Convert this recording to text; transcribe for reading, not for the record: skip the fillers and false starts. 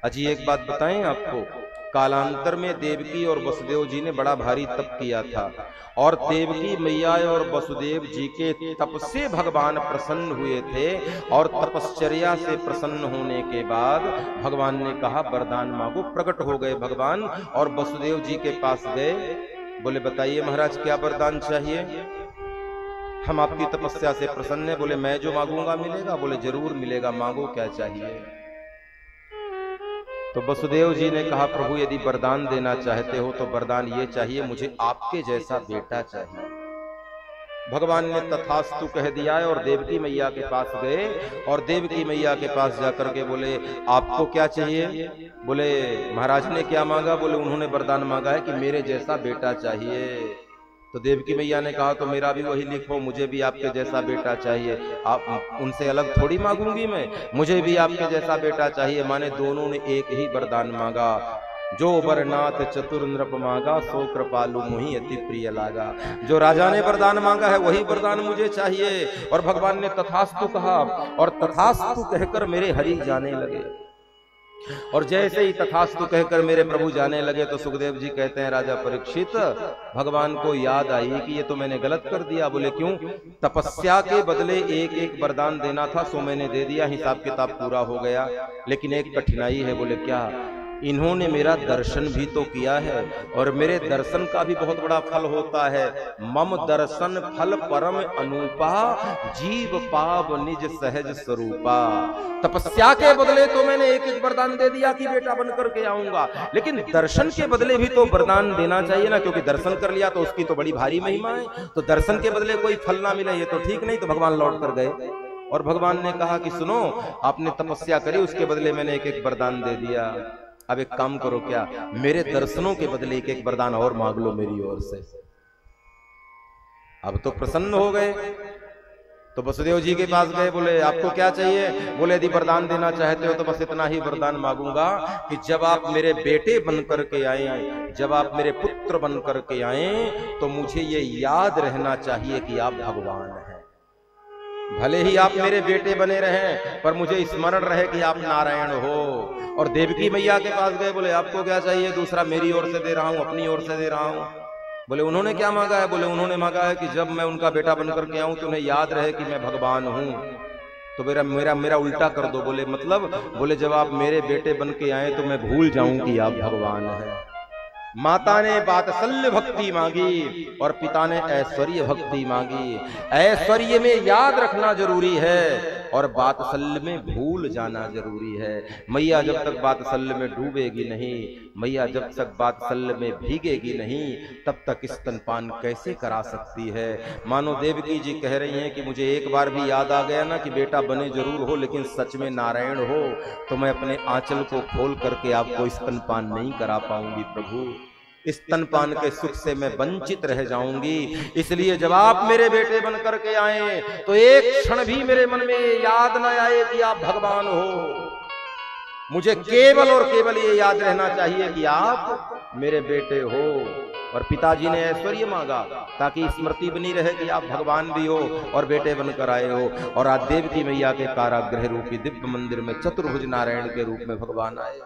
अजी एक बात बताएं आपको, कालांतर में देवकी और वसुदेव जी ने बड़ा भारी तप किया था और देवकी मैया और वसुदेव जी के तप से भगवान प्रसन्न हुए थे और तपश्चर्या से प्रसन्न होने के बाद भगवान ने कहा वरदान मांगो। प्रकट हो गए भगवान और वसुदेव जी के पास गए, बोले बताइए महाराज क्या वरदान चाहिए, हम आपकी तपस्या से प्रसन्न हैं। बोले मैं जो मांगूंगा मिलेगा, बोले जरूर मिलेगा, मांगो क्या चाहिए। तो वसुदेव जी ने कहा प्रभु यदि वरदान देना चाहते हो तो वरदान ये चाहिए, मुझे आपके जैसा बेटा चाहिए। भगवान ने तथास्तु कह दिया है और देवकी मैया के पास गए और देवकी मैया के पास जाकर के बोले आपको क्या चाहिए। बोले महाराज ने क्या मांगा, बोले उन्होंने वरदान मांगा है कि मेरे जैसा बेटा चाहिए। तो देवकी मैया ने कहा तो मेरा भी वही लिखो, मुझे भी आपके जैसा बेटा चाहिए। आप उनसे अलग थोड़ी मांगूंगी मैं, मुझे भी आपके जैसा बेटा चाहिए। माने दोनों ने एक ही वरदान मांगा, जो वरनाथ चतुर नृप मांगा सो कृपालु मुहि अति प्रिय लागा। जो राजा ने वरदान मांगा है वही वरदान मुझे चाहिए। और भगवान ने तथास्तु कहा और तथास्तु कहकर मेरे हरि जाने लगे। और जैसे ही तथास्तु कहकर मेरे प्रभु जाने लगे तो सुखदेव जी कहते हैं राजा परीक्षित भगवान को याद आई कि ये तो मैंने गलत कर दिया। बोले क्यों, तपस्या के बदले एक एक वरदान देना था सो मैंने दे दिया, हिसाब किताब पूरा हो गया, लेकिन एक कठिनाई है। बोले क्या, इन्होंने मेरा दर्शन भी तो किया है और मेरे दर्शन का भी बहुत बड़ा फल होता है। मम दर्शन फल परम अनूपा जीव पाव निज सहज स्वरूपा। तपस्या के बदले तो मैंने एक एक वरदान दे दिया कि बेटा बन करके आऊंगा, लेकिन दर्शन के बदले भी तो वरदान देना चाहिए ना, क्योंकि दर्शन कर लिया तो उसकी तो बड़ी भारी महिमा है। तो दर्शन के बदले कोई फल ना मिले ये तो ठीक नहीं। तो भगवान लौट कर गए और भगवान ने कहा कि सुनो, आपने तपस्या करी उसके बदले मैंने एक एक वरदान दे दिया, अब एक काम करो, क्या मेरे दर्शनों के बदले एक एक वरदान और मांग लो मेरी ओर से। अब तो प्रसन्न हो गए। तो वसुदेव जी के पास गए, बोले आपको क्या चाहिए। बोले यदि वरदान देना चाहते हो तो बस इतना ही वरदान मांगूंगा कि जब आप मेरे बेटे बन करके आए, जब आप मेरे पुत्र बन करके आए तो मुझे ये याद रहना चाहिए कि आप भगवान हैं। भले ही आप मेरे बेटे बने रहें पर मुझे स्मरण रहे कि आप नारायण हो। और देवकी मैया के पास गए, बोले आपको क्या चाहिए। दूसरा मेरी ओर से दे रहा हूं, अपनी ओर से दे रहा हूं। बोले उन्होंने क्या मांगा है। बोले उन्होंने मांगा है कि जब मैं उनका बेटा बनकर के आऊं तो उन्हें याद रहे कि मैं भगवान हूं। तो मेरा मेरा मेरा उल्टा कर दो। बोले मतलब, बोले जब आप मेरे बेटे बन के आए तो मैं भूल जाऊं कि आप भगवान हैं। माता ने वात्सल्य भक्ति मांगी और पिता ने ऐश्वर्य भक्ति मांगी। ऐश्वर्य में याद रखना जरूरी है और वात्सल्य में भूल जाना जरूरी है। मैया जब तक वात्सल्य में डूबेगी नहीं, मैया जब तक वात्सल्य में भीगेगी नहीं, तब तक स्तनपान कैसे करा सकती है। मानो देवकी जी कह रही हैं कि मुझे एक बार भी याद आ गया ना कि बेटा बने जरूर हो लेकिन सच में नारायण हो, तो मैं अपने आंचल को खोल करके आपको स्तनपान नहीं करा पाऊंगी प्रभु। स्तनपान के सुख से मैं वंचित रह जाऊंगी। इसलिए जब आप मेरे बेटे बन करके आए तो एक क्षण भी मेरे मन में ये याद न आए कि आप भगवान हो। मुझे केवल और केवल ये याद रहना चाहिए कि आप मेरे बेटे हो। और पिताजी ने ऐश्वर्य मांगा ताकि स्मृति बनी रहे कि आप भगवान भी हो और बेटे बनकर आए हो। और आज देवकी मैया के कारागृह रूपी दिव्य मंदिर में चतुर्भुज नारायण के रूप में भगवान आए।